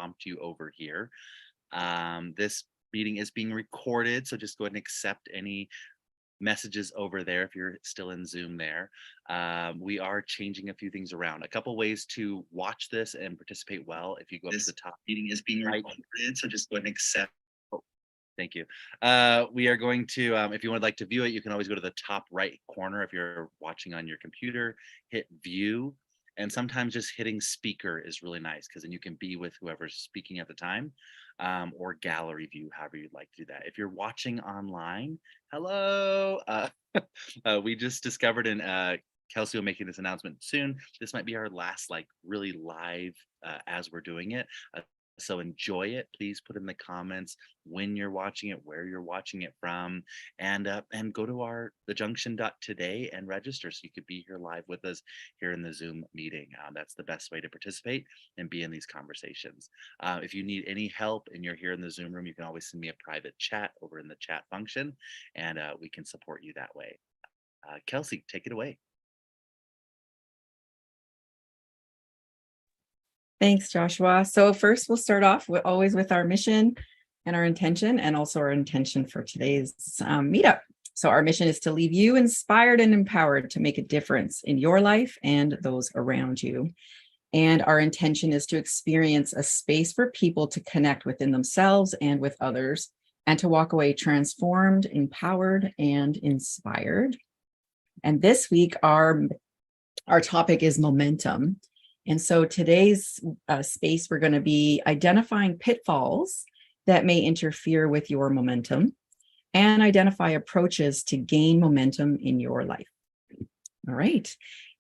prompt you over here. This meeting is being recorded, so just go ahead and accept any messages over there if you're still in Zoom there. We are changing a few things around. A couple ways to watch this and participate well. If you go up to the top, meeting is being recorded, so just go ahead and accept. Oh, thank you. We are going to, if you would like to view it, you can always go to the top right corner if you're watching on your computer, hit view. And sometimes just hitting speaker is really nice because then you can be with whoever's speaking at the time, or gallery view, however you'd like to do that. If you're watching online, hello. We just discovered, and Kelsey will making this announcement soon. This might be our last like really live as we're doing it. So enjoy it. Please put in the comments when you're watching it, where you're watching it from, and go to our thejunction.today and register so you could be here live with us here in the Zoom meeting. That's the best way to participate and be in these conversations. If you need any help and you're here in the Zoom room, you can always send me a private chat over in the chat function, and we can support you that way. Kelsey, take it away. Thanks, Joshua. So first we'll start off always with our mission and our intention, and also our intention for today's meetup. So our mission is to leave you inspired and empowered to make a difference in your life and those around you. And our intention is to experience a space for people to connect within themselves and with others, and to walk away transformed, empowered, and inspired. And this week, our topic is momentum. And so today's space, we're going to be identifying pitfalls that may interfere with your momentum and identify approaches to gain momentum in your life. All right.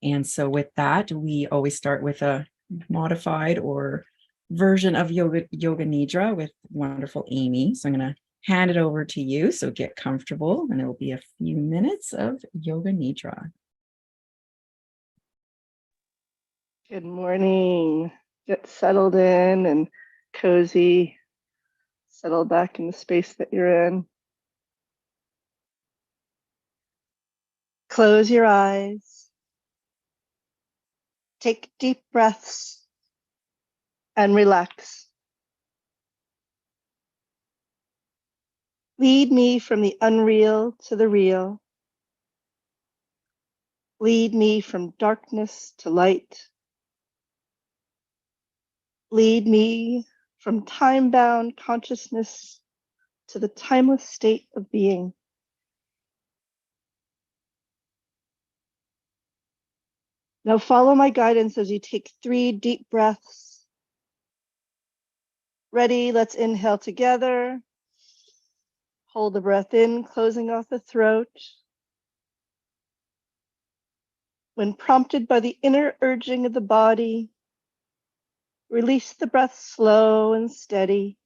And so with that, we always start with a modified or version of Yoga Nidra with wonderful Amy. So I'm going to hand it over to you. So get comfortable, and it will be a few minutes of Yoga Nidra. Good morning. Get settled in and cozy. Settle back in the space that you're in. Close your eyes. Take deep breaths and relax. Lead me from the unreal to the real. Lead me from darkness to light. Lead me from time-bound consciousness to the timeless state of being. Now follow my guidance as you take 3 deep breaths. Ready? Let's inhale together. Hold the breath in, closing off the throat. When prompted by the inner urging of the body, release the breath slow and steady.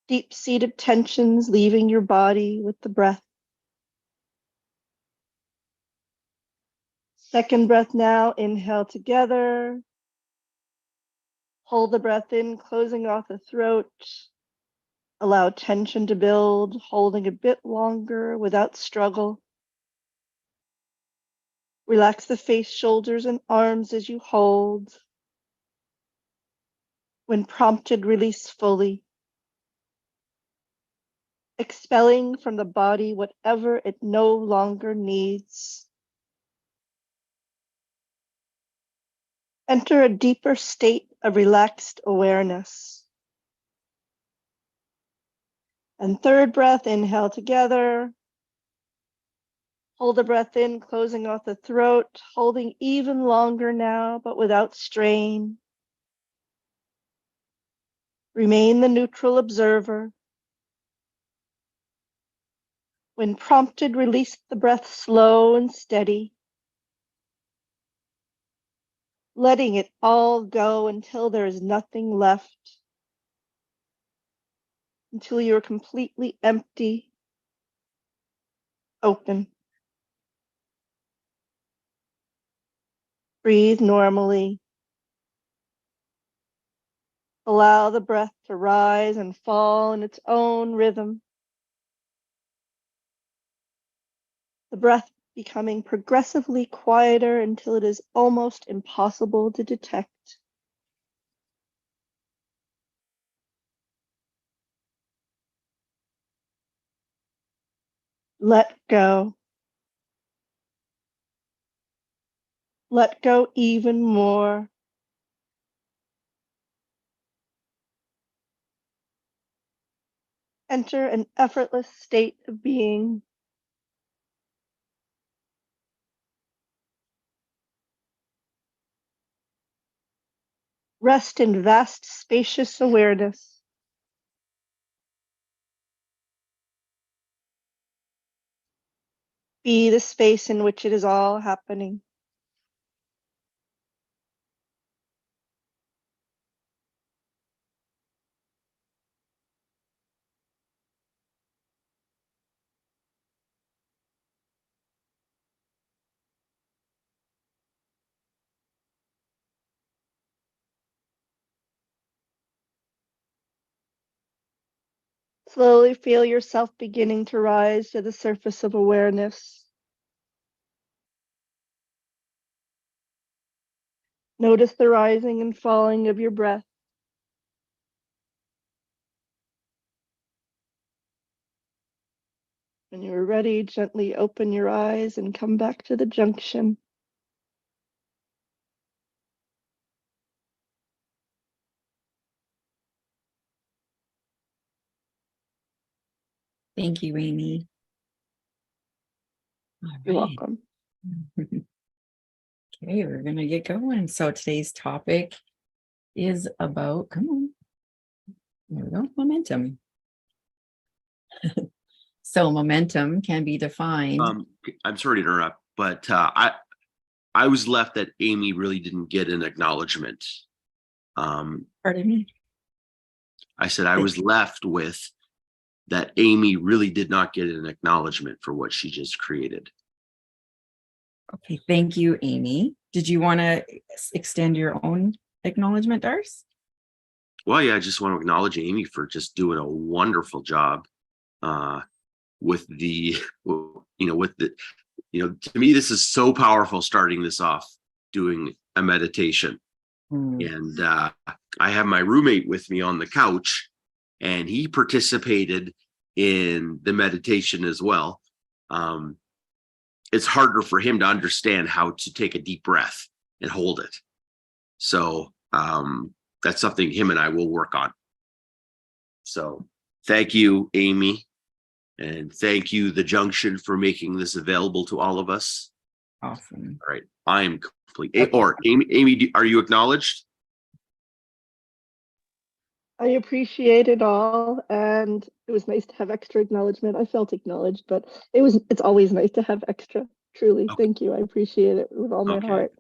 Deep-seated tensions leaving your body with the breath. Second breath now, inhale together. Hold the breath in, closing off the throat. Allow tension to build, holding a bit longer without struggle. Relax the face, shoulders, and arms as you hold. When prompted, release fully. Expelling from the body whatever it no longer needs. Enter a deeper state of relaxed awareness. And third breath, inhale together. Hold the breath in, closing off the throat, holding even longer now, but without strain. Remain the neutral observer. When prompted, release the breath slow and steady. Letting it all go until there is nothing left. Until you're completely empty, open. Breathe normally. Allow the breath to rise and fall in its own rhythm. The breath becoming progressively quieter until it is almost impossible to detect. Let go. Let go even more. Enter an effortless state of being. Rest in vast, spacious awareness. Be the space in which it is all happening. Slowly feel yourself beginning to rise to the surface of awareness. Notice the rising and falling of your breath. When you are ready, gently open your eyes and come back to the junction. Thank you, Amy. All You're right. welcome. Okay, we're going to get going. So today's topic is about, come on, there we go, momentum. So momentum can be defined. I'm sorry to interrupt, but I was left that Amy really didn't get an acknowledgement. Pardon me. I said I was left with that Amy really did not get an acknowledgement for what she just created. Okay, thank you, Amy. Did you want to extend your own acknowledgement, Darce? Well, yeah, I just want to acknowledge Amy for just doing a wonderful job with the, to me, this is so powerful starting this off doing a meditation. And I have my roommate with me on the couch, and he participated in the meditation as well. It's harder for him to understand how to take a deep breath and hold it. So that's something him and I will work on. So thank you, Amy. And thank you, The Junction, for making this available to all of us. Awesome. All right. I am complete. Okay. Or Amy, are you acknowledged? I appreciate it all, and it was nice to have extra acknowledgement. I felt acknowledged, but it's always nice to have extra. Truly, Okay. Thank you. I appreciate it with all my Okay. heart,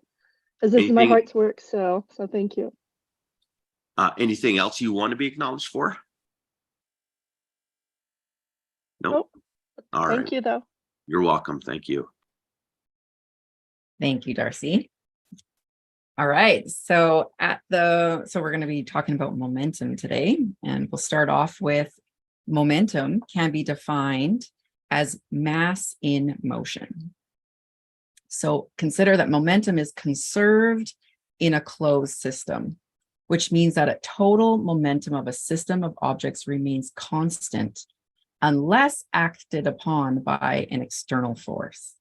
as this is my Anything- heart's work. So thank you. Anything else you want to be acknowledged for? Nope. All Thank right. you, though. You're welcome. Thank you. Thank you, Darcy. All right, so we're going to be talking about momentum today, and we'll start off with momentum can be defined as mass in motion. So consider that momentum is conserved in a closed system, which means that a total momentum of a system of objects remains constant unless acted upon by an external force.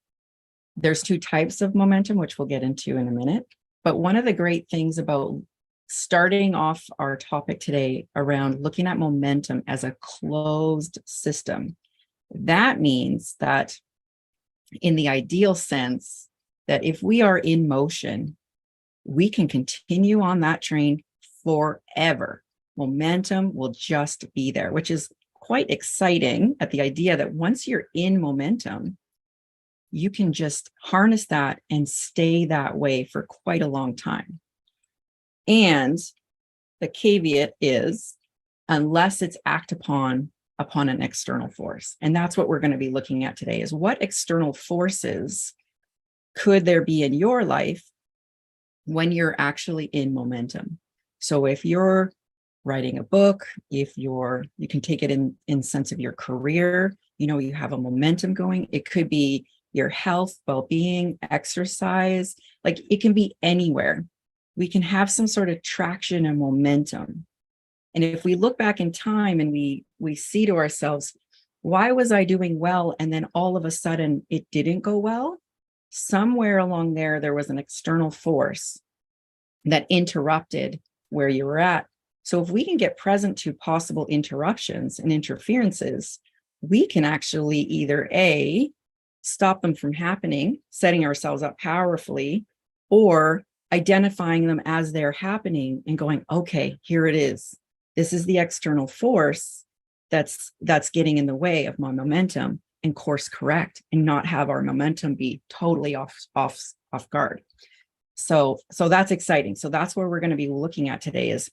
There's two types of momentum, which we'll get into in a minute. But one of the great things about starting off our topic today around looking at momentum as a closed system, that means that in the ideal sense, that if we are in motion, we can continue on that train forever. Momentum will just be there, which is quite exciting at the idea that once you're in momentum, you can just harness that and stay that way for quite a long time. And the caveat is, unless it's acted upon an external force. And that's what we're going to be looking at today, is what external forces could there be in your life when you're actually in momentum. So if you're writing a book, you can take it in sense of your career, you have a momentum going. It could be your health, well-being, exercise, like it can be anywhere. We can have some sort of traction and momentum. And if we look back in time and we see to ourselves, why was I doing well? And then all of a sudden it didn't go well. Somewhere along there was an external force that interrupted where you were at. So if we can get present to possible interruptions and interferences, we can actually either A, stop them from happening, setting ourselves up powerfully, or identifying them as they're happening and going, okay, here it is. This is the external force that's getting in the way of my momentum, and course correct and not have our momentum be totally off guard. So that's exciting. So that's where we're going to be looking at today is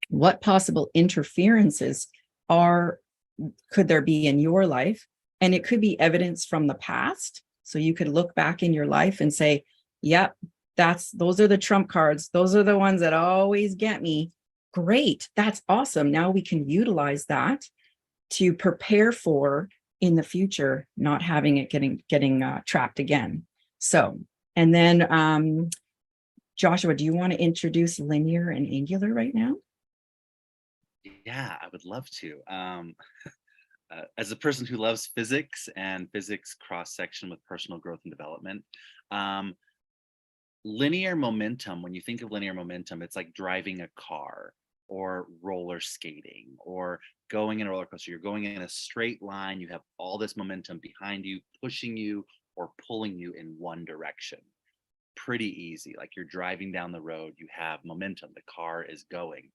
what possible interferences could there be in your life? And it could be evidence from the past. So you could look back in your life and say, yep, those are the trump cards. Those are the ones that always get me. Great. That's awesome. Now we can utilize that to prepare for in the future, not having it getting trapped again. So, and then Joshua, do you want to introduce linear and angular right now? Yeah, I would love to. As a person who loves physics and physics cross-section with personal growth and development, linear momentum, when you think of linear momentum, it's like driving a car or roller skating or going in a roller coaster. You're going in a straight line. You have all this momentum behind you, pushing you or pulling you in one direction. Pretty easy. Like you're driving down the road, you have momentum. The car is going.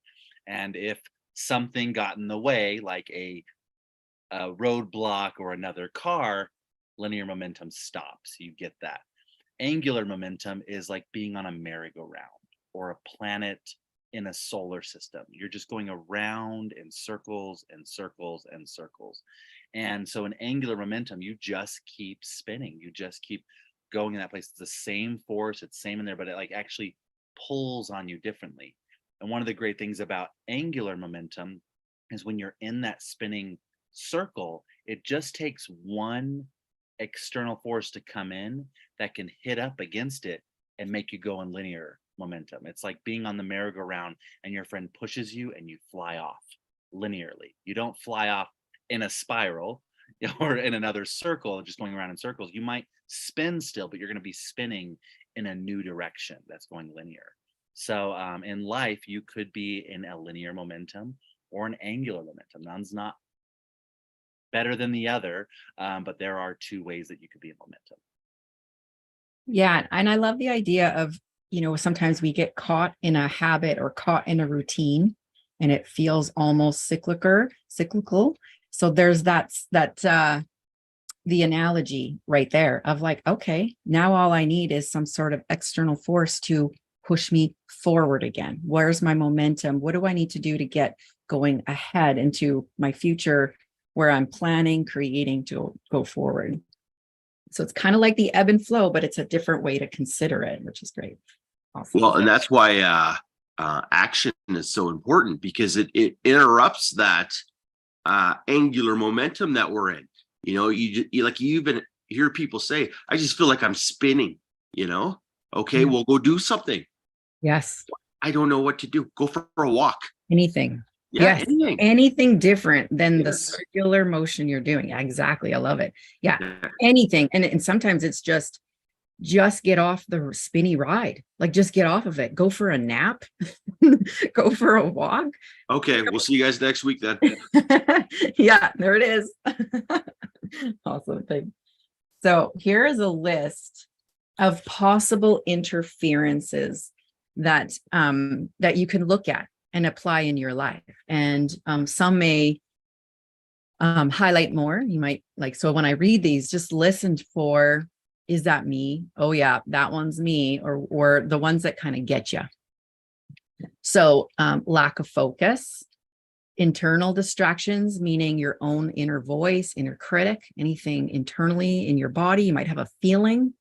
And if something got in the way, like a roadblock or another car, linear momentum stops. You get that. Angular momentum is like being on a merry-go-round or a planet in a solar system. You're just going around in circles and circles and circles. And so in angular momentum, you just keep spinning. You just keep going in that place. It's the same force, it's same in there, but it like actually pulls on you differently. And one of the great things about angular momentum is when you're in that spinning circle, it just takes one external force to come in that can hit up against it and make you go in linear momentum. It's like being on the merry-go-round and your friend pushes you and you fly off linearly. You don't fly off in a spiral or in another circle, just going around in circles. You might spin still, but you're going to be spinning in a new direction that's going linear. So in life, you could be in a linear momentum or an angular momentum. None's not better than the other, but there are two ways that you could be in momentum. Yeah, and I love the idea of, sometimes we get caught in a habit or caught in a routine and it feels almost cyclical. So there's the analogy right there of like, okay, now all I need is some sort of external force to push me forward again. Where's my momentum? What do I need to do to get going ahead into my future where I'm planning, creating to go forward? So it's kind of like the ebb and flow, but it's a different way to consider it, which is great. Awesome. Well, and that's why action is so important, because it interrupts that angular momentum that we're in. You even hear people say, I just feel like I'm spinning, okay, well, go do something. Yes. I don't know what to do. Go for a walk. Anything. Yeah, yes. Anything different than the circular motion you're doing. Yeah, exactly. I love it. Yeah. Anything. And sometimes it's just get off the spinny ride. Like just get off of it. Go for a nap. Go for a walk. Okay. We'll see you guys next week then. Yeah, there it is. Awesome thing. So here is a list of possible interferences that you can look at and apply in your life. And some may highlight more. You might so when I read these, just listen for, is that me? Oh yeah, that one's me, or the ones that kind of get you. So lack of focus, internal distractions, meaning your own inner voice, inner critic, anything internally in your body. You might have a feeling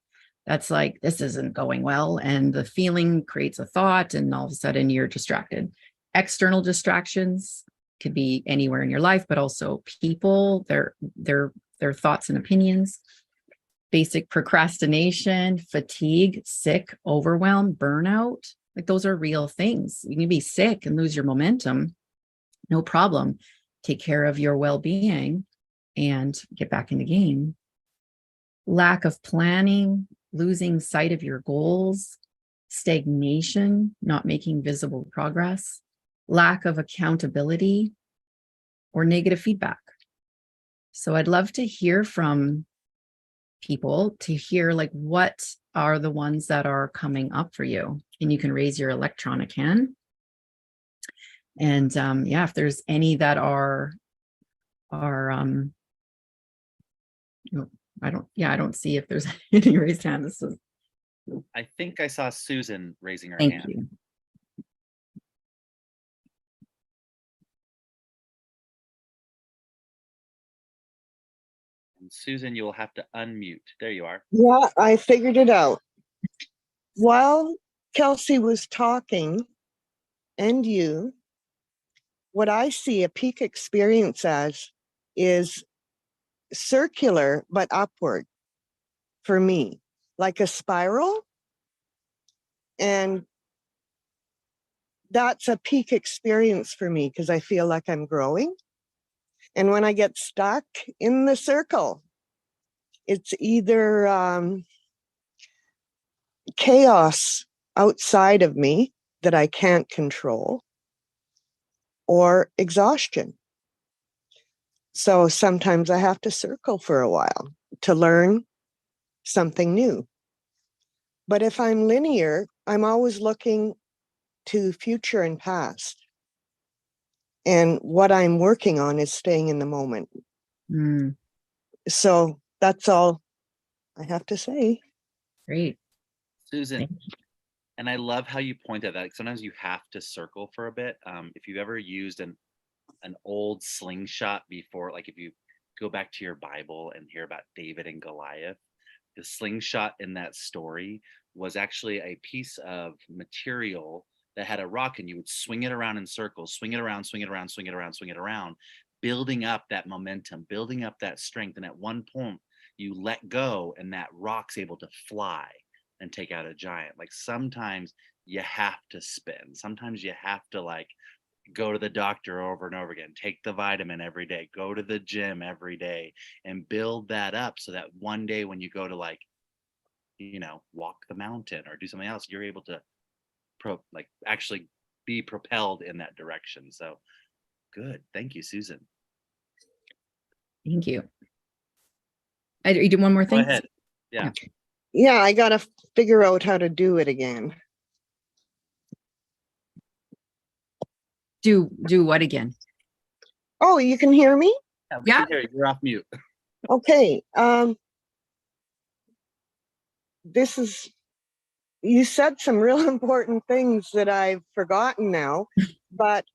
that's like, this isn't going well. And the feeling creates a thought and all of a sudden you're distracted. External distractions could be anywhere in your life, but also people, their thoughts and opinions. basic procrastination, fatigue, sick, overwhelm, burnout. Like those are real things. You can be sick and lose your momentum. No problem. Take care of your well-being and get back in the game. Lack of planning, losing sight of your goals, stagnation, not making visible progress, lack of accountability, or negative feedback. So I'd love to hear from people, to hear like what are the ones that are coming up for you. And you can raise your electronic hand. And yeah, if there's any that are I don't see if there's any raised hand. This is, I think I saw Susan raising her thank hand. you. And Susan, you'll have to unmute. There you are. Yeah, I figured it out. While Kelsey was talking, and you, what I see a peak experience as is circular but upward for me, like a spiral. And that's a peak experience for me because I feel like I'm growing. And when I get stuck in the circle, it's either chaos outside of me that I can't control, or exhaustion. So sometimes I have to circle for a while to learn something new. But if I'm linear, I'm always looking to future and past. And what I'm working on is staying in the moment. Mm, So that's all I have to say. great. Susan, Thank and I love how you point out that sometimes you have to circle for a bit. If you've ever used an old slingshot before, like if you go back to your Bible and hear about David and Goliath, the slingshot in that story was actually a piece of material that had a rock, and you would swing it around in circles, swing it around, swing it around, swing it around, swing it around, building up that momentum, building up that strength. And at one point you let go and that rock's able to fly and take out a giant. Like sometimes you have to spin. Sometimes you have to like go to the doctor over and over again, take the vitamin every day, go to the gym every day, and build that up so that one day when you go to like, you know, walk the mountain or do something else, you're able to actually be propelled in that direction. So good. Thank you, Susan. Thank you. You do one more Go thing? ahead. Yeah. Yeah, I got to figure out how to do it again. Do what again? Oh, you can hear me? We Yeah. can hear you. You're off mute. Okay. You said some real important things that I've forgotten now, but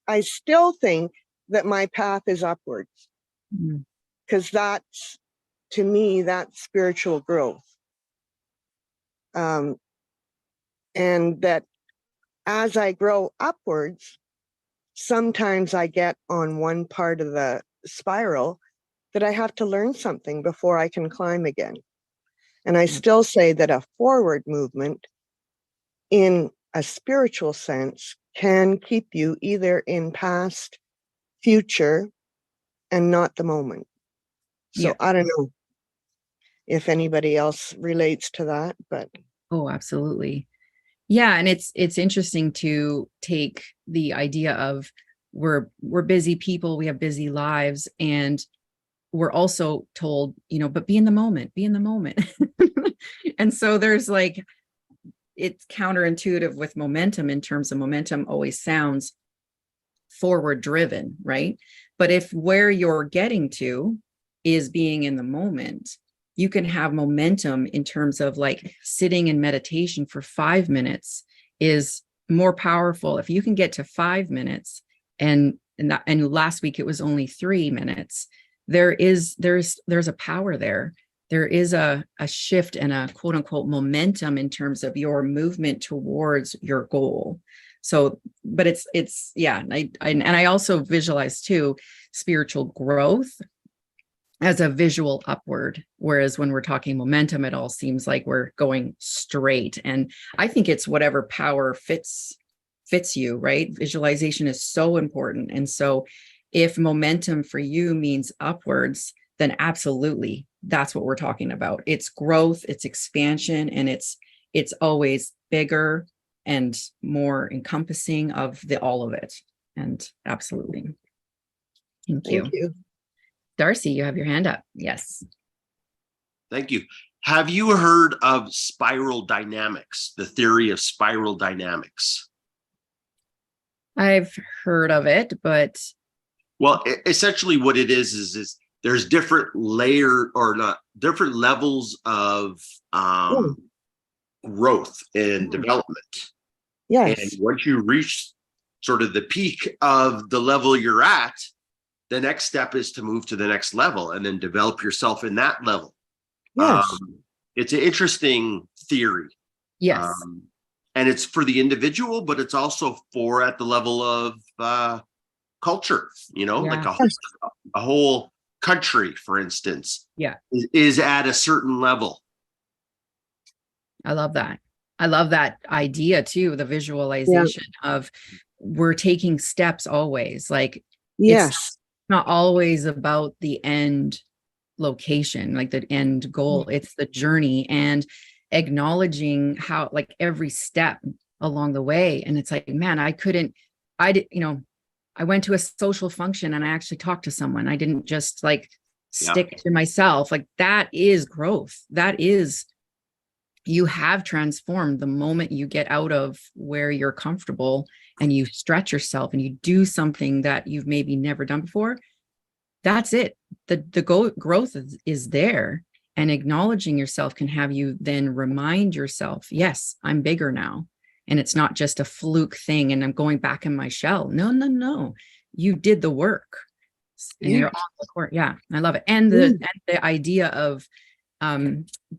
I still think that my path is upwards, Mm, because that's, to me, that's spiritual growth. And that as I grow upwards, sometimes I get on one part of the spiral that I have to learn something before I can climb again. And I still say that a forward movement in a spiritual sense can keep you either in past, future, and not the moment. So Yeah. I don't know if anybody else relates to that, but Oh, absolutely. Yeah, and it's interesting to take the idea of we're busy people, we have busy lives, and we're also told, you know, but be in the moment, be in the moment. And so there's like, it's counterintuitive with momentum in terms of momentum always sounds forward driven, right? But if where you're getting to is being in the moment, you can have momentum in terms of like sitting in meditation for 5 minutes is more powerful. If you can get to 5 minutes and last week it was only 3 minutes, there's a power there. There is a shift and a quote unquote momentum in terms of your movement towards your goal. So, but it's yeah. I also visualize too, spiritual growth as a visual upward. Whereas when we're talking momentum, it all seems like we're going straight. And I think it's whatever power fits you, right? Visualization is so important. And so if momentum for you means upwards, then absolutely that's what we're talking about. It's growth, it's expansion, and it's always bigger and more encompassing of the all of it. And absolutely. Thank you. Thank you. Darcy, you have your hand up. Yes. Thank you. Have you heard of spiral dynamics, the theory of spiral dynamics? I've heard of it, but Well, essentially what it is there's different different levels of growth and development. Yes. And once you reach sort of the peak of the level you're at, the next step is to move to the next level and then develop yourself in that level. Yes. It's an interesting theory. yes. And it's for the individual, but it's also for at the level of culture, like Yeah. a whole country, for instance, Yeah. is at a certain level. I love that. I love that idea too, the visualization of we're taking steps always. Like Yes. not always about the end location, like the end goal. It's the journey and acknowledging how like every step along the way. And it's like, man, I went to a social function and I actually talked to someone. I didn't just like stick to myself. Like that is growth. That is, you have transformed the moment you get out of where you're comfortable and you stretch yourself and you do something that you've maybe never done before. That's it. The growth is there, and acknowledging yourself can have you then remind yourself, yes, I'm bigger now. And it's not just a fluke thing and I'm going back in my shell. No. You did the work and you're on the court. Yeah, I love it. And the idea of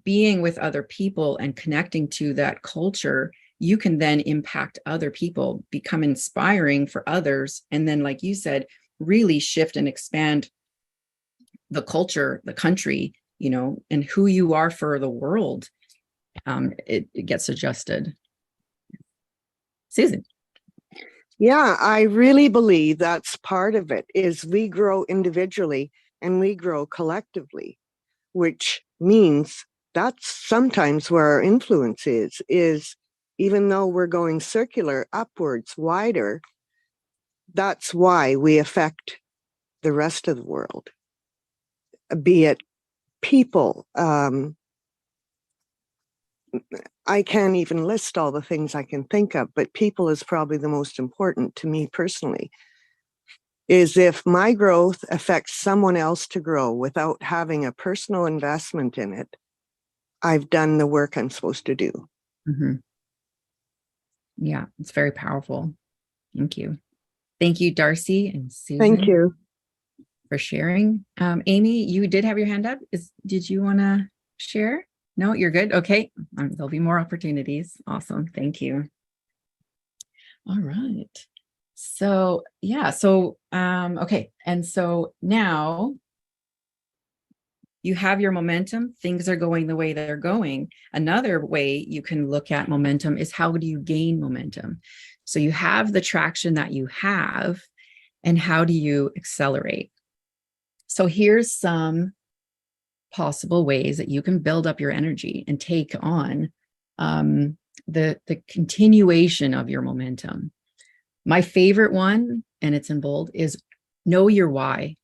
being with other people and connecting to that culture, you can then impact other people, become inspiring for others. And then, like you said, really shift and expand the culture, the country, and who you are for the world. It gets adjusted. Susan. Yeah, I really believe that's part of it, is we grow individually and we grow collectively, which means that's sometimes where our influence is even though we're going circular, upwards, wider, that's why we affect the rest of the world, be it people. I can't even list all the things I can think of, but people is probably the most important to me personally. Is if my growth affects someone else to grow without having a personal investment in it, I've done the work I'm supposed to do. Mm-hmm. Yeah, it's very powerful. Thank you. Thank you, Darcy and Susan. Thank you. For sharing. Amy, you did have your hand up. Did you want to share? No, you're good. Okay. There'll be more opportunities. Awesome. Thank you. All right. So, yeah. So, okay. And so now you have your momentum. Things are going the way they're going. Another way you can look at momentum is how do you gain momentum? So you have the traction that you have, and how do you accelerate? So here's some possible ways that you can build up your energy and take on the continuation of your momentum. My favorite one, and it's in bold, is know your why.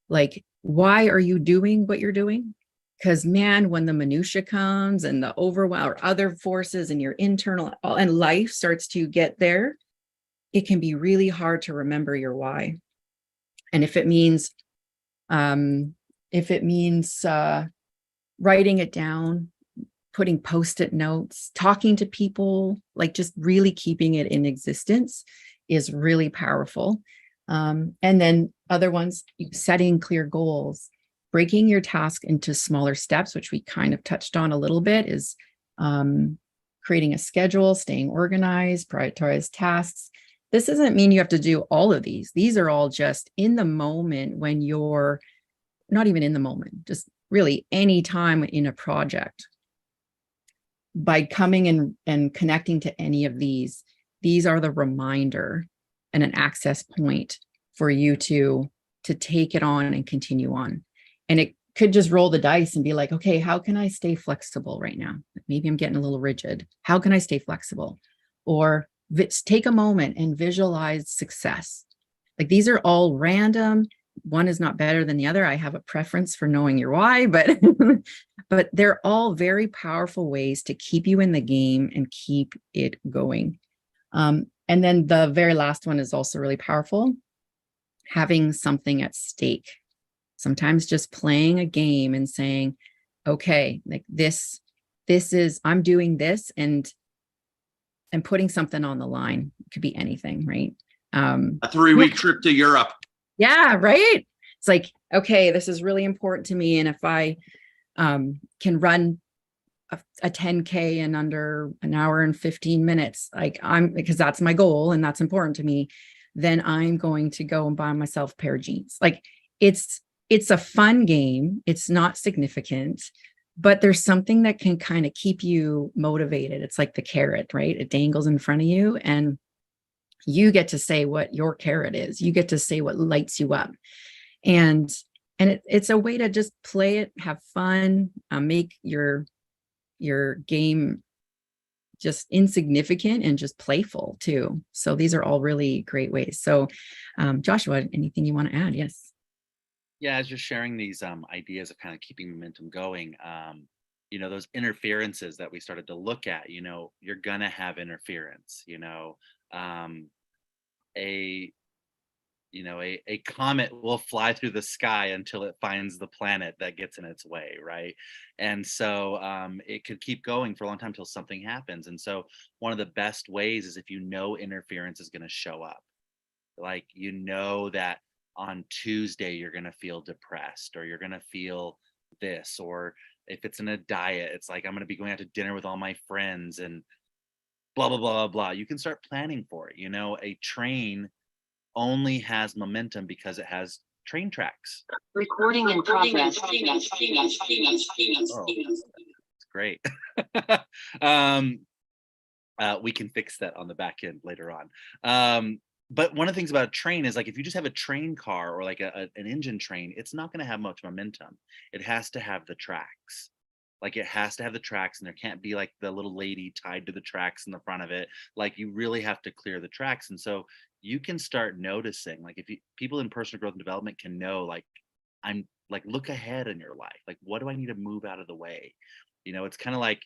Like, why are you doing what you're doing? Because man, when the minutia comes and the overwhelm or other forces and your internal and life starts to get there, it can be really hard to remember your why. And if it means writing it down, putting Post-it notes, talking to people, like just really keeping it in existence is really powerful. And then other ones, setting clear goals, breaking your task into smaller steps, which we kind of touched on a little bit, is creating a schedule, staying organized, prioritize tasks. This doesn't mean you have to do all of these. These are all just in the moment when you're not even in the moment, just really any time in a project, by coming and connecting to any of these are the reminder and an access point for you to take it on and continue on. And it could just roll the dice and be like, okay, how can I stay flexible right now? Maybe I'm getting a little rigid. How can I stay flexible? Or take a moment and visualize success. Like, these are all random. One is not better than the other. I have a preference for knowing your why, but but they're all very powerful ways to keep you in the game and keep it going. And then the very last one is also really powerful, having something at stake. Sometimes just playing a game and saying, okay, like this is, I'm doing this, and putting something on the line. It could be anything, right? A 3-week trip to Europe. Yeah, right. It's like, okay, this is really important to me. And if I can run a 10K in under an hour and 15 minutes, like because that's my goal and that's important to me, then I'm going to go and buy myself a pair of jeans. Like, it's a fun game. It's not significant, but there's something that can kind of keep you motivated. It's like the carrot, right? It dangles in front of you, and you get to say what your carrot is. You get to say what lights you up. And it's a way to just play it, have fun, make your game just insignificant and just playful too. So these are all really great ways. So Joshua, anything you want to add? Yes. Yeah, as you're sharing these ideas of kind of keeping momentum going, those interferences that we started to look at, you're gonna have interference. A comet will fly through the sky until it finds the planet that gets in its way, right? And so it could keep going for a long time until something happens. And so one of the best ways is if interference is going to show up. Like, that on Tuesday you're going to feel depressed, or you're going to feel this, or if it's in a diet, it's like, I'm going to be going out to dinner with all my friends and blah, blah, blah, blah, blah. You can start planning for it. A train only has momentum because it has train tracks. Recording in progress. Oh, it's great. We can fix that on the back end later on. But one of the things about a train is, like, if you just have a train car or like an engine train, it's not going to have much momentum. It has to have the tracks. Like, it has to have the tracks, and there can't be like the little lady tied to the tracks in the front of it. Like, you really have to clear the tracks. And so you can start noticing, like, if people in personal growth and development can know, like, I'm like, look ahead in your life. Like, what do I need to move out of the way? It's kind of like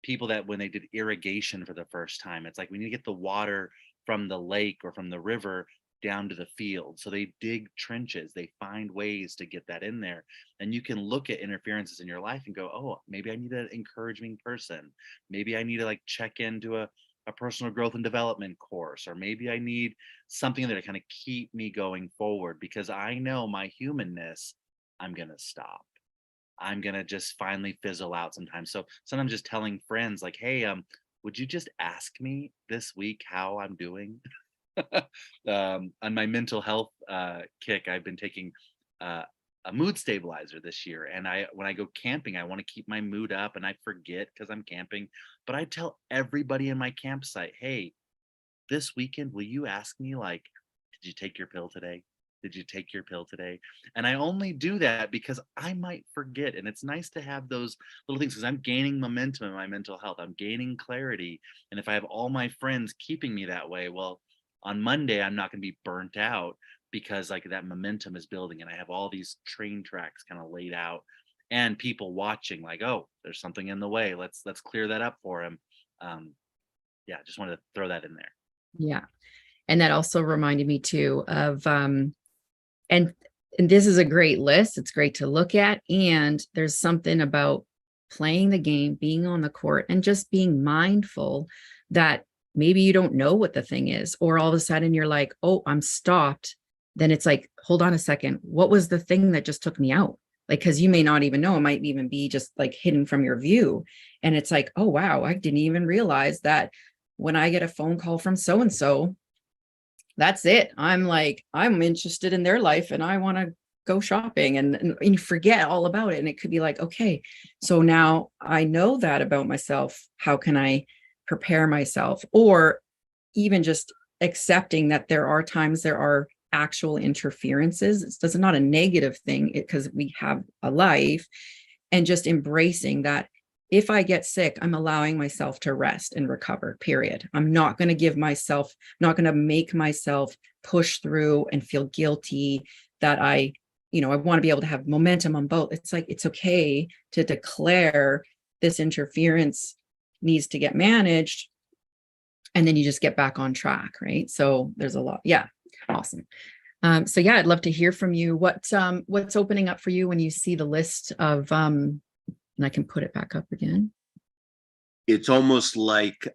people that when they did irrigation for the first time, it's like, we need to get the water from the lake or from the river down to the field. So they dig trenches, they find ways to get that in there. And you can look at interferences in your life and go, oh, maybe I need an encouraging person. Maybe I need to like check into a personal growth and development course, or maybe I need something there to kind of keep me going forward, because I know my humanness, I'm going to stop. I'm going to just finally fizzle out sometimes. So sometimes just telling friends like, hey, would you just ask me this week how I'm doing? On my mental health kick, I've been taking a mood stabilizer this year, and when I go camping, I want to keep my mood up, and I forget because I'm camping, but I tell everybody in my campsite, hey, this weekend, will you ask me, like, did you take your pill today? Did you take your pill today? And I only do that because I might forget, and it's nice to have those little things, because I'm gaining momentum in my mental health. I'm gaining clarity, and if I have all my friends keeping me that way, well, on Monday, I'm not going to be burnt out, because like that momentum is building, and I have all these train tracks kind of laid out, and people watching like, oh, there's something in the way. Let's clear that up for him. Yeah, just wanted to throw that in there. Yeah. And that also reminded me too of, and this is a great list. It's great to look at. And there's something about playing the game, being on the court, and just being mindful that maybe you don't know what the thing is, or all of a sudden you're like, oh, I'm stopped. Then it's like, hold on a second. What was the thing that just took me out? Like, because you may not even know, it might even be just like hidden from your view. And it's like, oh, wow, I didn't even realize that when I get a phone call from so-and-so, that's it. I'm like, I'm interested in their life, and I want to go shopping and you forget all about it. And it could be like, okay, so now I know that about myself. How can I prepare myself? Or even just accepting that there are times there are actual interferences. It's not a negative thing because we have a life, and just embracing that if I get sick, I'm allowing myself to rest and recover, period. I'm not going to give myself, not going to make myself push through and feel guilty that I want to be able to have momentum on both. It's like, it's okay to declare this interference needs to get managed. And then you just get back on track, right? So there's a lot. Yeah. Awesome. So yeah, I'd love to hear from you. What's opening up for you when you see the list of, and I can put it back up again. It's almost like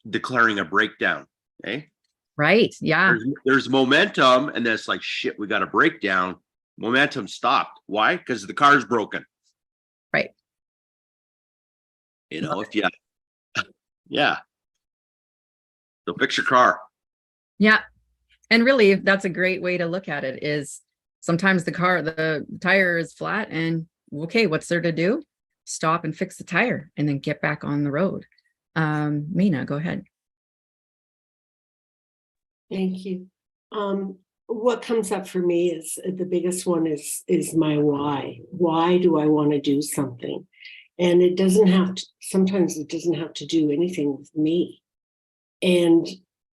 declaring a breakdown. Okay. Right. Yeah. There's momentum, and that's like, shit, we got a breakdown. Momentum stopped. Why? Because the car's broken. Right. If you, yeah. So fix your car. Yeah. And really, that's a great way to look at it is sometimes the tire is flat and okay, what's there to do? Stop and fix the tire and then get back on the road. Mina, go ahead. Thank you. What comes up for me is the biggest one is my why. Why do I want to do something? And it doesn't have to, sometimes it doesn't have to do anything with me. And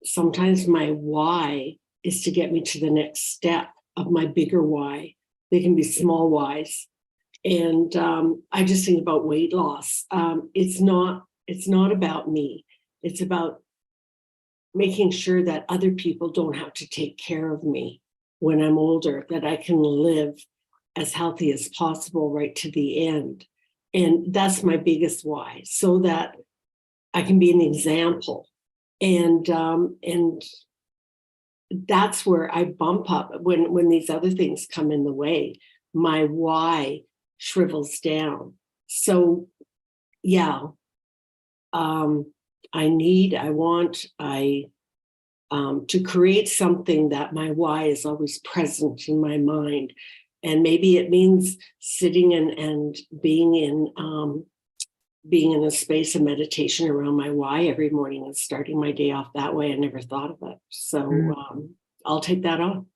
sometimes my why is to get me to the next step of my bigger why. They can be small whys. And I just think about weight loss. It's not about me. It's about making sure that other people don't have to take care of me when I'm older, that I can live as healthy as possible right to the end. And that's my biggest why, so that I can be an example. And that's where I bump up when these other things come in the way. My why shrivels down. So yeah, I want to create something that my why is always present in my mind. And maybe it means sitting and being in a space of meditation around my why every morning and starting my day off that way. I never thought of it. So I'll take that on.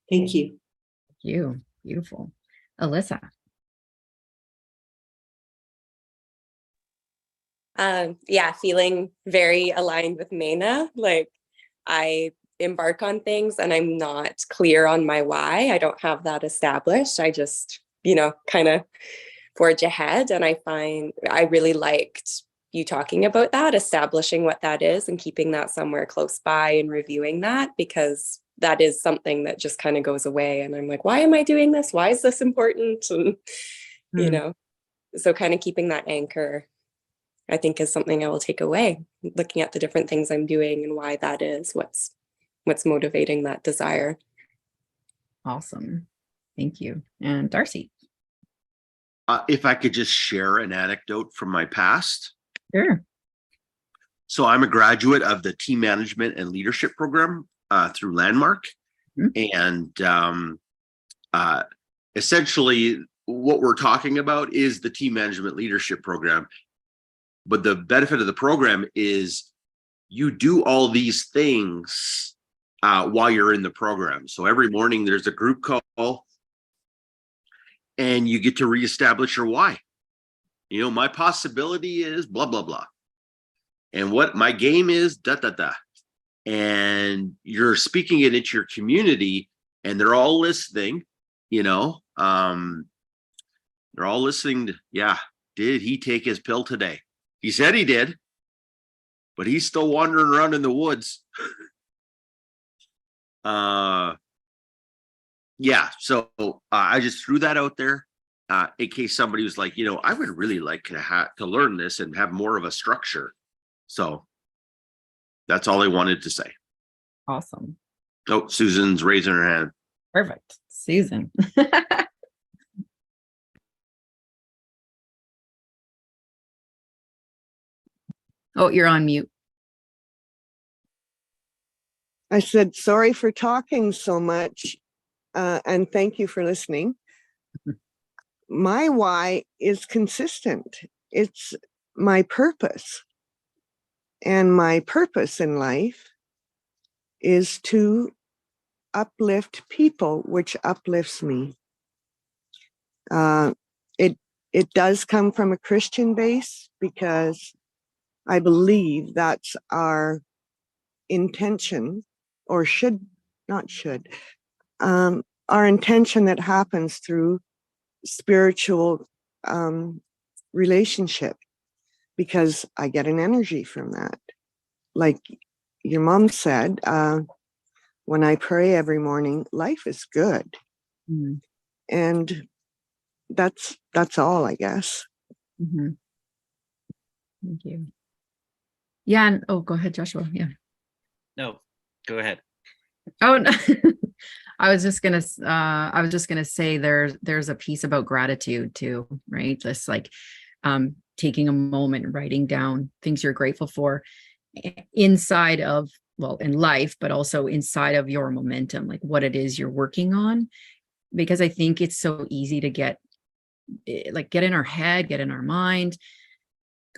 Thank you. Thank you. Beautiful. Alyssa. Yeah, feeling very aligned with Mena. Like I embark on things and I'm not clear on my why. I don't have that established. I just, kind of forge ahead. And I find I really liked you talking about that, establishing what that is and keeping that somewhere close by and reviewing that, because that is something that just kind of goes away. And I'm like, why am I doing this? Why is this important? And, so kind of keeping that anchor, I think, is something I will take away, looking at the different things I'm doing and why that is, what's motivating that desire. Awesome. Thank you. And Darcy. If I could just share an anecdote from my past. Sure. So I'm a graduate of the team management and leadership program through Landmark. And essentially what we're talking about is the team management leadership program. But the benefit of the program is you do all these things while you're in the program. So every morning there's a group call and you get to reestablish your why. My possibility is blah, blah, blah. And what my game is, da, da, da. And you're speaking it into your community and they're all listening, they're all listening to, yeah, did he take his pill today? He said he did, but he's still wandering around in the woods. Yeah, so I just threw that out there in case somebody was like, I would really like to learn this and have more of a structure. So that's all I wanted to say. Awesome. Oh, Susan's raising her hand. Perfect. Susan. Oh, you're on mute. I said, sorry for talking so much. and thank you for listening. My why is consistent. It's my purpose. And my purpose in life is to uplift people, which uplifts me. It does come from a Christian base because I believe that's our intention, or our intention that happens through spiritual relationship, because I get an energy from that. Like your mom said, when I pray every morning, life is good. Mm-hmm. And that's all, I guess. Mm-hmm. Thank you. Yeah. And, oh, go ahead, Joshua. Yeah. No, go ahead. Oh, no. I was just gonna say there's a piece about gratitude too, right? Just like taking a moment, writing down things you're grateful for inside of, well, in life, but also inside of your momentum, like what it is you're working on. Because I think it's so easy to get in our head, get in our mind,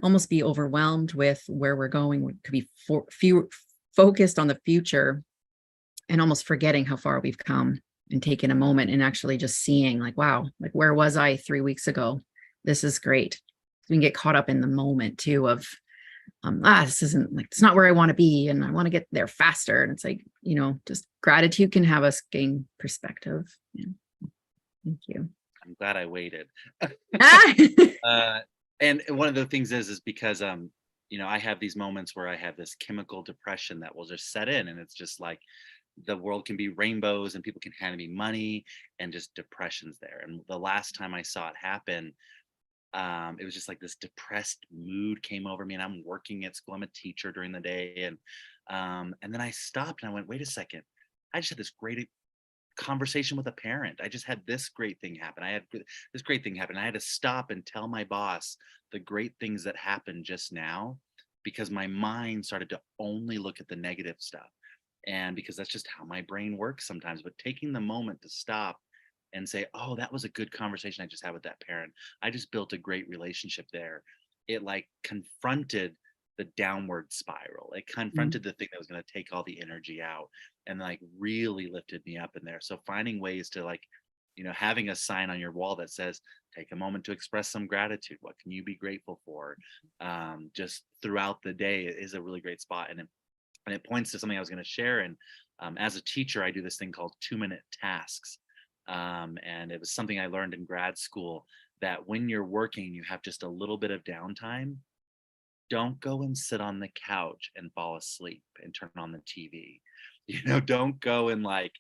almost be overwhelmed with where we're going. We could be focused on the future and almost forgetting how far we've come, and taking a moment and actually just seeing like, wow, like where was I 3 weeks ago? This is great. We can get caught up in the moment too of, this isn't like, it's not where I want to be and I want to get there faster. And it's like, just gratitude can have us gain perspective. Yeah. Thank you. I'm glad I waited. And one of the things is because I have these moments where I have this chemical depression that will just set in, and it's just like the world can be rainbows and people can hand me money, and just depression's there. And the last time I saw it happen, it was just like this depressed mood came over me, and I'm working at school. I'm a teacher during the day, and then I stopped and I went, wait a second, I just had this great conversation with a parent. I just had this great thing happen. I had this great thing happen. I had to stop and tell my boss the great things that happened just now, because my mind started to only look at the negative stuff. And because that's just how my brain works sometimes. But taking the moment to stop and say, oh, that was a good conversation I just had with that parent. I just built a great relationship there. It like confronted the downward spiral. It confronted the thing that was going to take all the energy out, and like really lifted me up in there. So finding ways to like, having a sign on your wall that says, take a moment to express some gratitude. What can you be grateful for? Just throughout the day is a really great spot. And it points to something I was going to share. And as a teacher, I do this thing called 2-minute tasks. And it was something I learned in grad school, that when you're working, you have just a little bit of downtime. Don't go and sit on the couch and fall asleep and turn on the TV. Don't go and like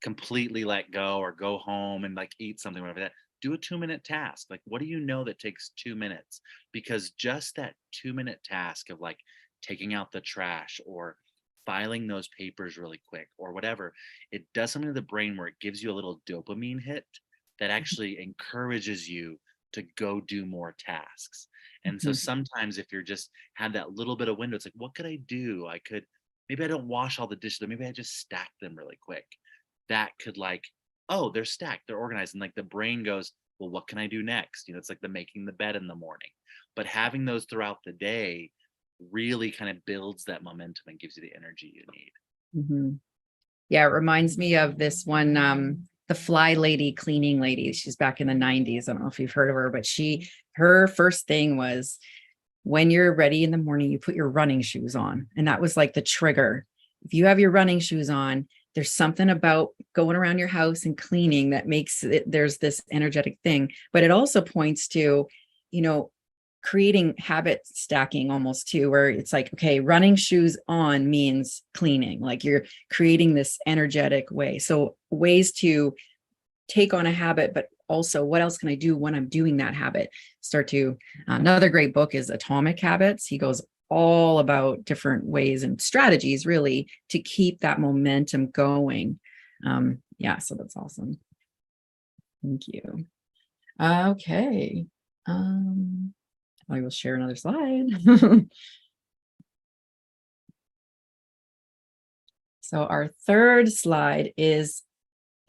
completely let go, or go home and like eat something, whatever that. Do a 2-minute task. Like, what do you know that takes 2 minutes? Because just that 2-minute task of like taking out the trash or filing those papers really quick or whatever, it does something to the brain where it gives you a little dopamine hit that actually encourages you to go do more tasks. And so sometimes if you're just have that little bit of window, it's like, what could I do? Maybe I don't wash all the dishes, but maybe I just stack them really quick. That could like, oh, they're stacked, they're organized. And like the brain goes, well, what can I do next? It's like the making the bed in the morning. But having those throughout the day really kind of builds that momentum and gives you the energy you need. Mm-hmm. Yeah, it reminds me of this one, the Fly Lady cleaning lady. She's back in the 90s. I don't know if you've heard of her, but her first thing was, when you're ready in the morning, you put your running shoes on. And that was like the trigger. If you have your running shoes on, there's something about going around your house and cleaning that makes it, there's this energetic thing. But it also points to, creating habit stacking almost too, where it's like, okay, running shoes on means cleaning, like you're creating this energetic way. So ways to take on a habit, but also what else can I do when I'm doing that habit? Another great book is Atomic Habits. He goes all about different ways and strategies really to keep that momentum going. So that's awesome. Thank you. Okay. I will share another slide. So our third slide is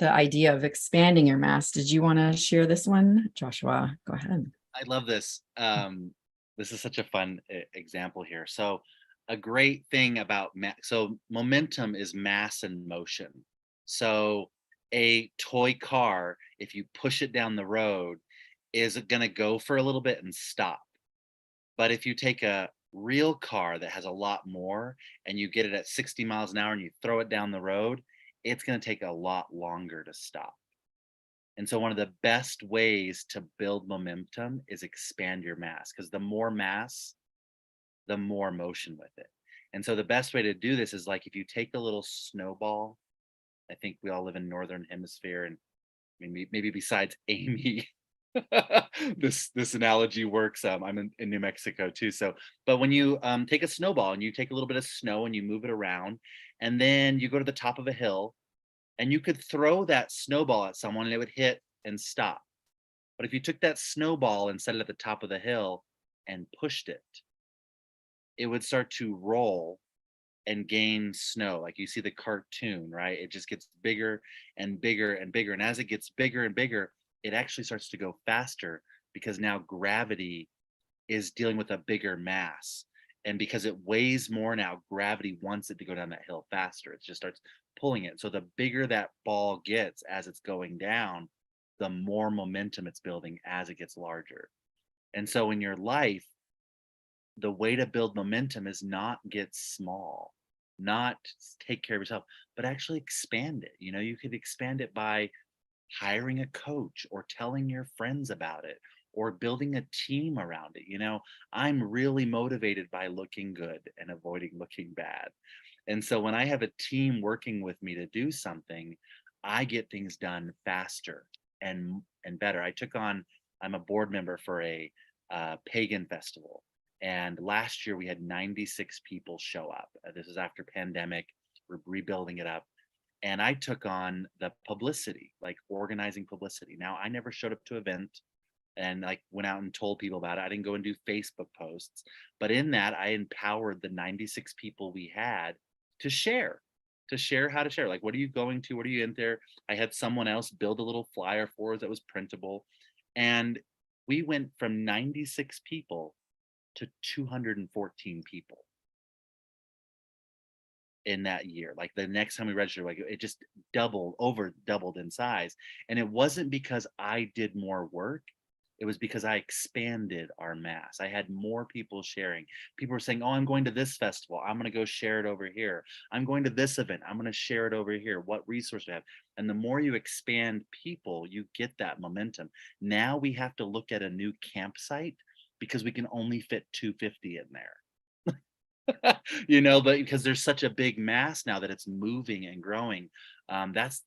the idea of expanding your mass. Did you want to share this one, Joshua? Go ahead. I love this. This is such a fun example here. So a great thing about so momentum is mass and motion. So a toy car, if you push it down the road, is going to go for a little bit and stop. But if you take a real car that has a lot more and you get it at 60 miles an hour and you throw it down the road, it's going to take a lot longer to stop. And so one of the best ways to build momentum is expand your mass, because the more mass, the more motion with it. And so the best way to do this is like if you take a little snowball. I think we all live in Northern Hemisphere, and maybe besides Amy, this analogy works. I'm in New Mexico too. So, but when you take a snowball and you take a little bit of snow and you move it around, and then you go to the top of a hill, and you could throw that snowball at someone and it would hit and stop. But if you took that snowball and set it at the top of the hill and pushed it, it would start to roll and gain snow. Like you see the cartoon, right? It just gets bigger and bigger and bigger. And as it gets bigger and bigger, it actually starts to go faster, because now gravity is dealing with a bigger mass. And because it weighs more now, gravity wants it to go down that hill faster. It just starts pulling it. So the bigger that ball gets as it's going down, the more momentum it's building as it gets larger. And so in your life, the way to build momentum is not get small, not take care of yourself, but actually expand it. You could expand it by hiring a coach or telling your friends about it or building a team around it. I'm really motivated by looking good and avoiding looking bad. And so when I have a team working with me to do something, I get things done faster and better. I'm a board member for a pagan festival. And last year we had 96 people show up. This is after pandemic. We're rebuilding it up. And I took on the publicity, like organizing publicity. Now, I never showed up to an event and like went out and told people about it. I didn't go and do Facebook posts. But in that, I empowered the 96 people we had to share how to share. Like, what are you going to? What are you in there? I had someone else build a little flyer for us that was printable. And we went from 96 people to 214 people in that year. Like the next time we registered, like it just doubled in size. And it wasn't because I did more work. It was because I expanded our mass. I had more people sharing. People were saying, oh, I'm going to this festival. I'm going to go share it over here. I'm going to this event. I'm going to share it over here. What resource do I have? And the more you expand people, you get that momentum. Now we have to look at a new campsite because we can only fit 250 in there. But because there's such a big mass now that it's moving and growing. That's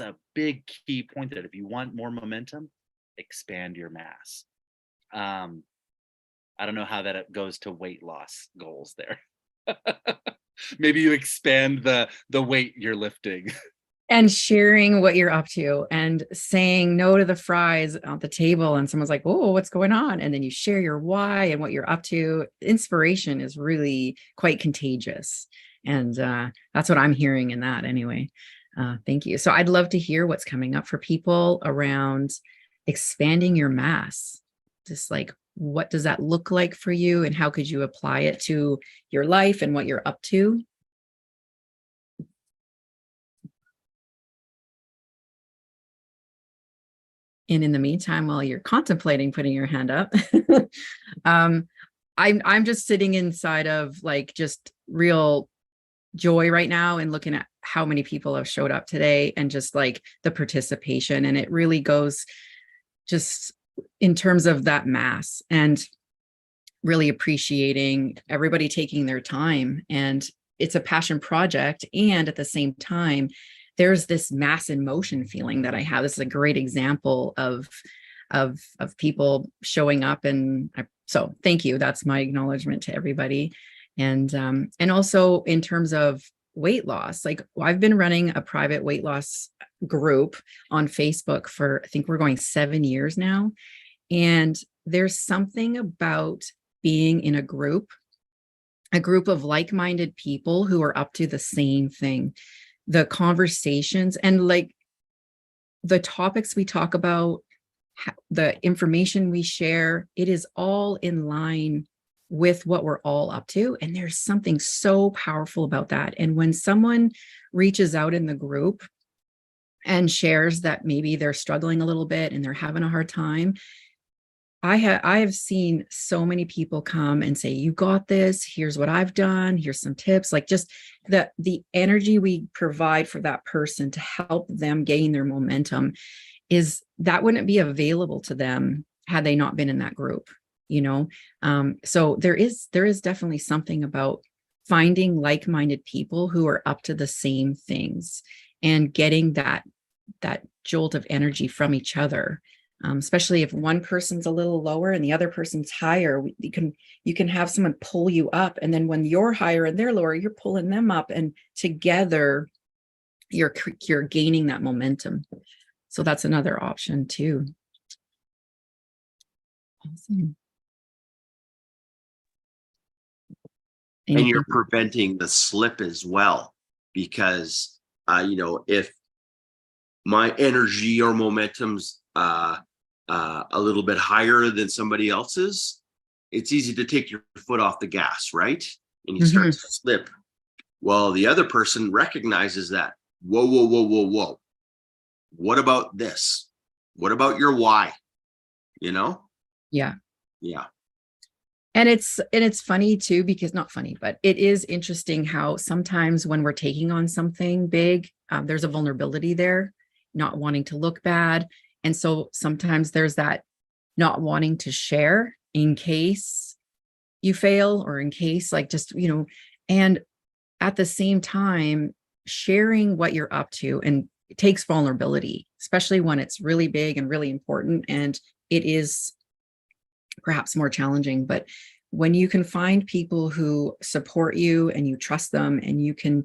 a big key point, that if you want more momentum, expand your mass. I don't know how that goes to weight loss goals there. Maybe you expand the weight you're lifting. And sharing what you're up to and saying no to the fries at the table, and someone's like, oh, what's going on? And then you share your why and what you're up to. Inspiration is really quite contagious. And that's what I'm hearing in that anyway. Thank you. So I'd love to hear what's coming up for people around expanding your mass. Just like, what does that look like for you, and how could you apply it to your life and what you're up to? And in the meantime, while you're contemplating putting your hand up, I'm just sitting inside of like just real joy right now and looking at how many people have showed up today and just like the participation. And it really goes just in terms of that mass, and really appreciating everybody taking their time. And it's a passion project. And at the same time, there's this mass in motion feeling that I have. This is a great example of people showing up. And so thank you. That's my acknowledgement to everybody. And also in terms of weight loss, like I've been running a private weight loss group on Facebook for, I think we're going 7 years now. And there's something about being in a group of like-minded people who are up to the same thing. The conversations, and like the topics we talk about, the information we share, it is all in line with what we're all up to. And there's something so powerful about that. And when someone reaches out in the group and shares that maybe they're struggling a little bit and they're having a hard time, I have seen so many people come and say, you got this, here's what I've done, here's some tips. Like, just the energy we provide for that person to help them gain their momentum, is that wouldn't be available to them had they not been in that group, you know? So there is definitely something about finding like-minded people who are up to the same things and getting that jolt of energy from each other. Especially if one person's a little lower and the other person's higher, you can have someone pull you up, and then when you're higher and they're lower, you're pulling them up, and together you're gaining that momentum. So that's another option too. Awesome. And Anything? you're preventing the slip as well, because if my energy or momentum's a little bit higher than somebody else's, it's easy to take your foot off the gas, right? And you start to slip. Well, the other person recognizes that. Whoa, whoa, whoa, whoa, whoa. What about this? What about your why? Yeah. Yeah. And it's funny too, because not funny, but it is interesting how sometimes when we're taking on something big, there's a vulnerability there, not wanting to look bad. And so sometimes there's that not wanting to share in case you fail, or in case, like, just, and at the same time, sharing what you're up to, and it takes vulnerability, especially when it's really big and really important. And it is perhaps more challenging, but when you can find people who support you and you trust them and you can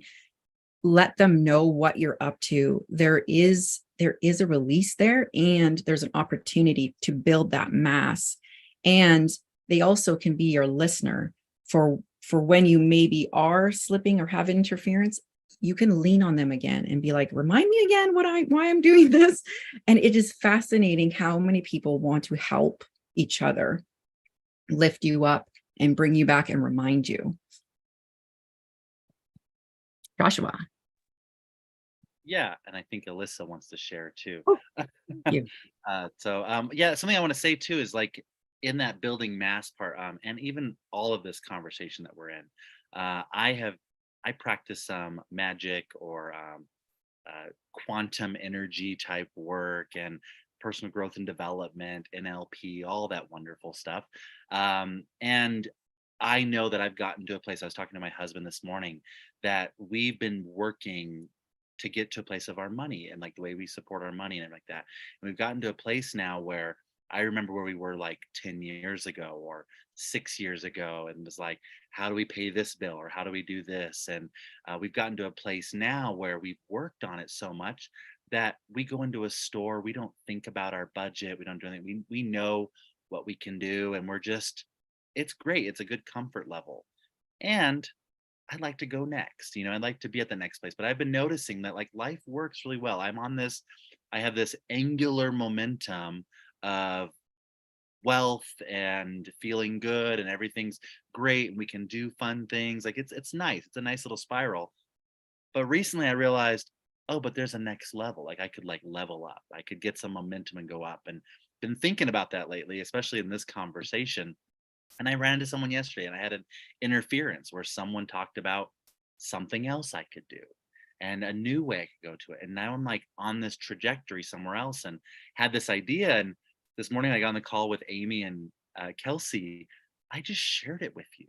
let them know what you're up to, there is a release there, and there's an opportunity to build that mass. And they also can be your listener for when you maybe are slipping or have interference. You can lean on them again and be like, remind me again why I'm doing this. And it is fascinating how many people want to help each other lift you up and bring you back and remind you. Joshua. Yeah, and I think Alyssa wants to share too. Oh, thank you. Something I want to say too is, like, in that building mass part, and even all of this conversation that we're in, I practice some magic or quantum energy type work, and personal growth and development, NLP, all that wonderful stuff. And I know that I've gotten to a place, I was talking to my husband this morning, that we've been working to get to a place of our money and, like, the way we support our money and everything like that. And we've gotten to a place now where I remember where we were like 10 years ago or 6 years ago, and was like, how do we pay this bill, or how do we do this? And we've gotten to a place now where we've worked on it so much that we go into a store, we don't think about our budget, we don't do anything. We know what we can do, and it's great. It's a good comfort level. And I'd like to go next. I'd like to be at the next place. But I've been noticing that, like, life works really well. I have this angular momentum of wealth and feeling good, and everything's great, and we can do fun things. Like, it's nice. It's a nice little spiral. But recently I realized, oh, but there's a next level. Like, I could, like, level up. I could get some momentum and go up. And been thinking about that lately, especially in this conversation. And I ran into someone yesterday, and I had an interference where someone talked about something else I could do and a new way I could go to it. And now I'm, like, on this trajectory somewhere else, and had this idea. And this morning I got on the call with Amy and Kelsey. I just shared it with you.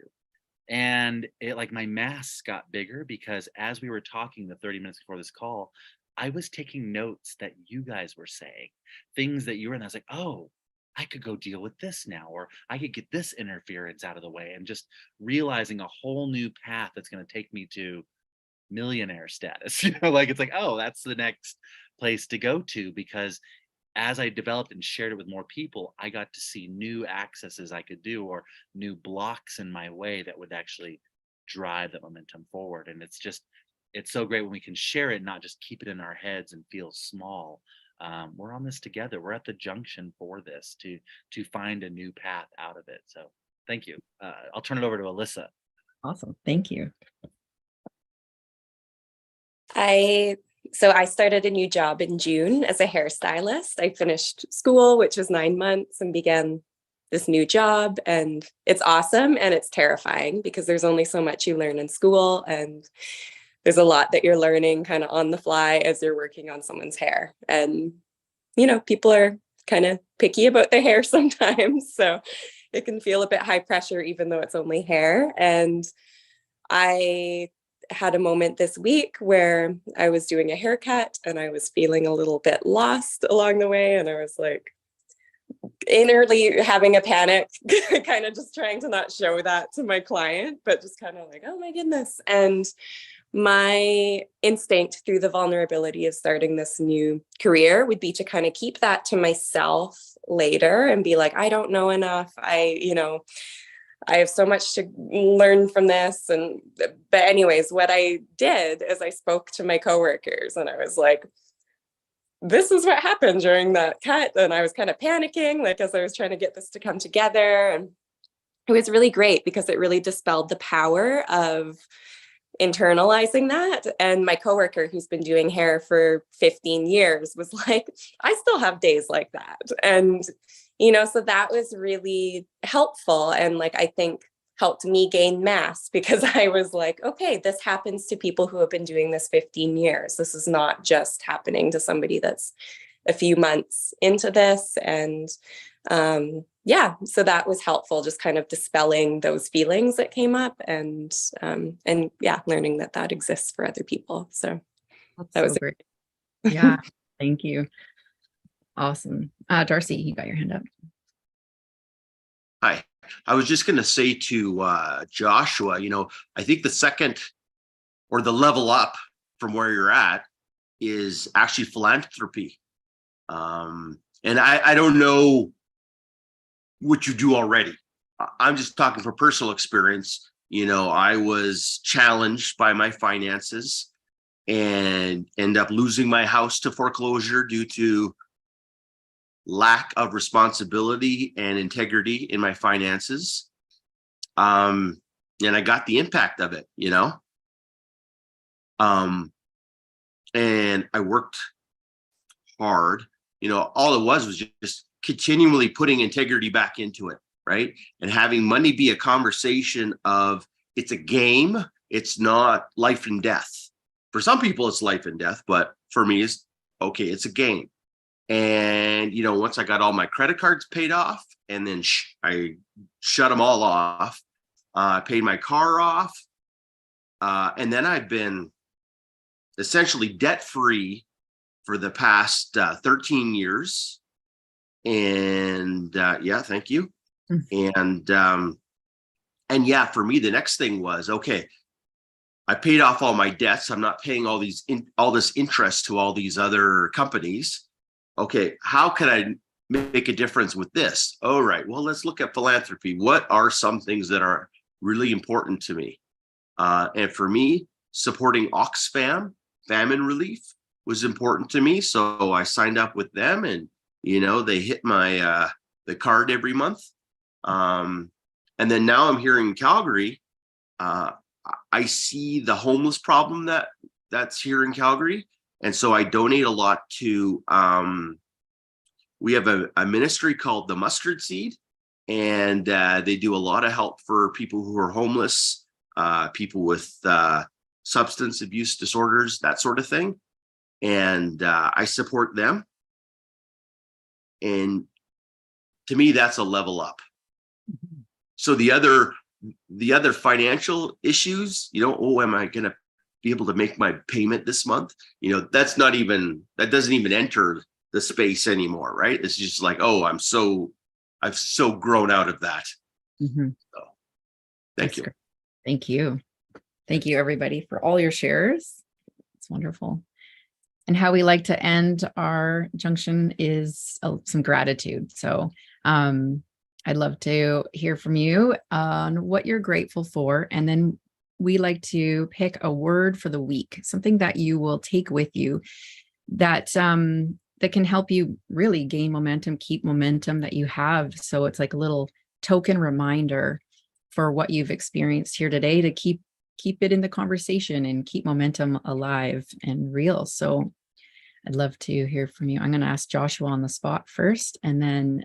And it, like, my mass got bigger, because as we were talking the 30 minutes before this call, I was taking notes that you guys were saying, things that you were, and I was like, oh, I could go deal with this now, or I could get this interference out of the way, and just realizing a whole new path that's going to take me to millionaire status. Like, it's like, oh, that's the next place to go to, because as I developed and shared it with more people, I got to see new accesses I could do, or new blocks in my way that would actually drive that momentum forward. And it's so great when we can share it, not just keep it in our heads and feel small. we're on this together. We're at the junction for this to find a new path out of it. So thank you. I'll turn it over to Alyssa. Awesome. Thank you. So I started a new job in June as a hairstylist. I finished school, which was 9 months, and began this new job. And it's awesome and it's terrifying because there's only so much you learn in school, and there's a lot that you're learning kind of on the fly as you're working on someone's hair. And, people are kind of picky about their hair sometimes. So it can feel a bit high pressure, even though it's only hair. And I had a moment this week where I was doing a haircut and I was feeling a little bit lost along the way. And I was like inwardly having a panic, kind of just trying to not show that to my client, but just kind of like, oh my goodness. And my instinct through the vulnerability of starting this new career would be to kind of keep that to myself later and be like, I don't know enough. I have so much to learn from this. But anyways, what I did is I spoke to my coworkers and I was like, this is what happened during that cut. And I was kind of panicking, like, as I was trying to get this to come together. And it was really great because it really dispelled the power of internalizing that. And my coworker, who's been doing hair for 15 years, was like, I still have days like that. And so that was really helpful. And like, I think helped me gain mass because I was like, okay, this happens to people who have been doing this 15 years. This is not just happening to somebody that's a few months into this. And so that was helpful, just kind of dispelling those feelings that came up and learning that exists for other people. So that was great. Yeah. Thank you. Awesome. Darcy, you got your hand up. Hi. I was just going to say to Joshua, I think the second or the level up from where you're at is actually philanthropy. And I don't know what you do already. I'm just talking from personal experience. I was challenged by my finances and end up losing my house to foreclosure due to lack of responsibility and integrity in my finances. And I got the impact of it, and I worked hard, all it was just continually putting integrity back into it. Right. And having money be a conversation of it's a game. It's not life and death. For some people, it's life and death. But for me, it's okay. It's a game. And, once I got all my credit cards paid off and then I shut them all off, paid my car off. And then I've been essentially debt free for the past 13 years. And thank you. And for me, the next thing was, okay, I paid off all my debts. I'm not paying all this interest to all these other companies. Okay, how can I make a difference with this? All right, well, let's look at philanthropy. What are some things that are really important to me? And for me, supporting Oxfam, famine relief, was important to me. So I signed up with them and, they hit my the card every month. And then now I'm here in Calgary. I see the homeless problem that's here in Calgary. And so I donate a lot to, we have a ministry called the Mustard Seed, and they do a lot of help for people who are homeless, people with substance abuse disorders, that sort of thing. And I support them. And to me, that's a level up. So the other financial issues, am I going to be able to make my payment this month? That doesn't even enter the space anymore, right? It's just like, I've so grown out of that. Mm-hmm. So, thank you. Great. Thank you. Thank you, everybody, for all your shares. It's wonderful. And how we like to end our junction is some gratitude. So I'd love to hear from you on what you're grateful for. And then we like to pick a word for the week, something that you will take with you that that can help you really gain momentum, keep momentum that you have. So it's like a little token reminder for what you've experienced here today to keep it in the conversation and keep momentum alive and real. So I'd love to hear from you. I'm going to ask Joshua on the spot first, and then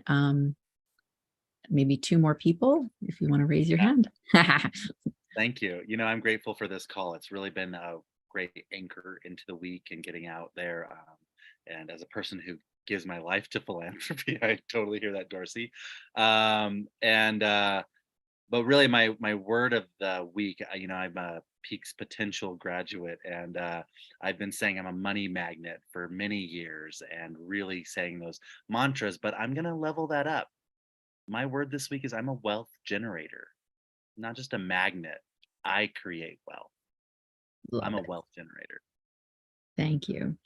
maybe 2 more people if you want to raise your hand. Thank you. You know, I'm grateful for this call. It's really been a great anchor into the week and getting out there. And as a person who gives my life to philanthropy, I totally hear that, Darcy. But really, my word of the week, you know, I'm a Peaks Potential graduate, and I've been saying I'm a money magnet for many years and really saying those mantras, but I'm going to level that up. My word this week is I'm a wealth generator, not just a magnet. I create wealth. Love I'm a it. wealth generator. Thank you.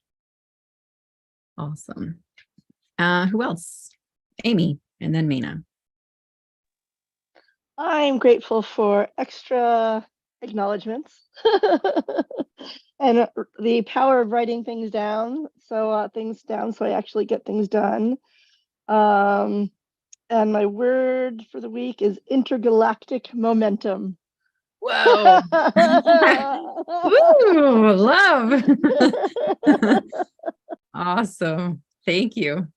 Awesome. Who else? Amy, and then Mina. I'm grateful for extra acknowledgements and the power of writing things down. So I actually get things done. And my word for the week is intergalactic momentum. Whoa. Ooh, love. Awesome. Thank you.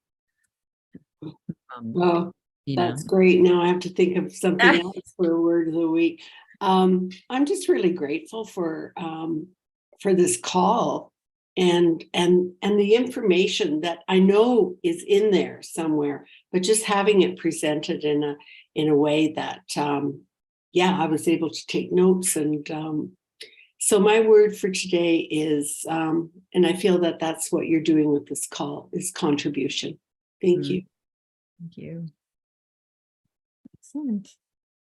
Well, Mina. that's great. Now I have to think of something else for a word of the week. I'm just really grateful for this call and the information that I know is in there somewhere, but just having it presented in a way that I was able to take notes. And so my word for today is, and I feel that that's what you're doing with this call, is contribution. Thank you. Thank you. Excellent.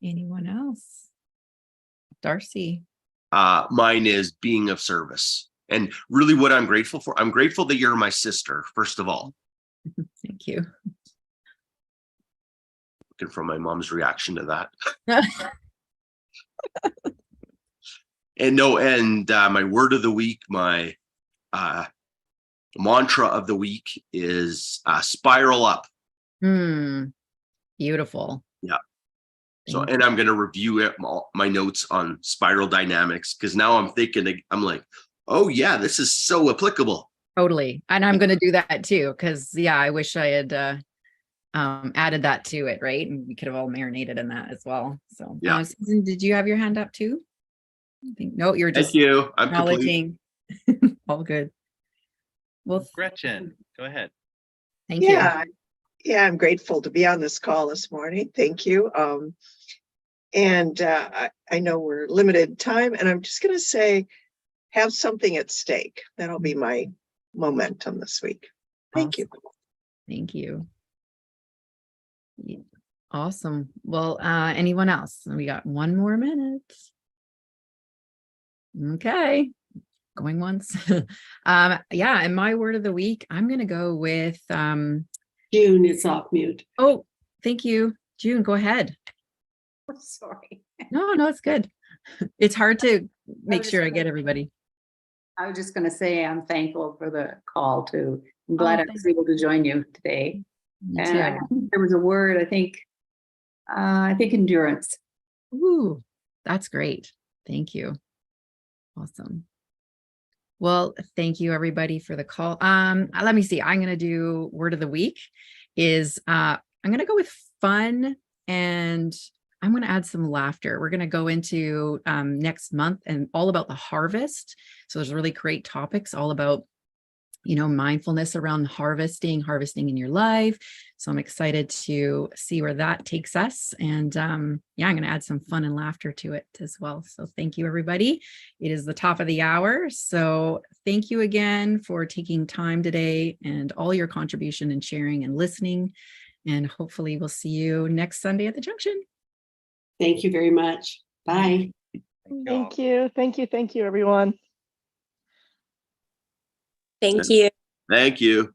Anyone else? Darcy. Mine is being of service. And really what I'm grateful for, I'm grateful that you're my sister, first of all. Thank you. Looking for my mom's reaction to that. And my word of the week, my mantra of the week is spiral up. Beautiful. Yeah. So, Thank and I'm going to review my notes on spiral dynamics, because now I'm thinking, I'm like, oh yeah, this is so applicable. Totally. And I'm going to do that too, because I wish I had added that to it, right? And we could have all marinated in that as well. So Yeah. Susan, did you have your hand up too? I think no, you're just Thank you. I'm complete. acknowledging. All good. Well, Gretchen, go ahead. thank you. Yeah, I'm grateful to be on this call this morning. Thank you. I know we're limited time, and I'm just going to say, have something at stake. That'll be my momentum this week. Thank you. Thank you. Yeah. Awesome. Well, anyone else? We got 1 more minute. Okay. Going once. And my word of the week, I'm going to go with June is off mute. Oh, thank you. June, go ahead. Sorry. No, it's good. It's hard to make sure I get everybody. I was just going to say I'm thankful for the call too. I'm glad I was able to join you today. And I think there was a word, I think endurance. Ooh, that's great. Thank you. Awesome. Well, thank you everybody for the call. Let me see. I'm going to do word of the week is I'm going to go with fun, and I'm going to add some laughter. We're going to go into next month and all about the harvest. So there's really great topics all about, mindfulness around harvesting in your life. So I'm excited to see where that takes us. And I'm going to add some fun and laughter to it as well. So thank you, everybody. It is the top of the hour. So thank you again for taking time today and all your contribution and sharing and listening. And hopefully we'll see you next Sunday at the Junction. Thank you very much. Bye. Thank you. Thank you. Thank you, everyone. Thank you. Thank you.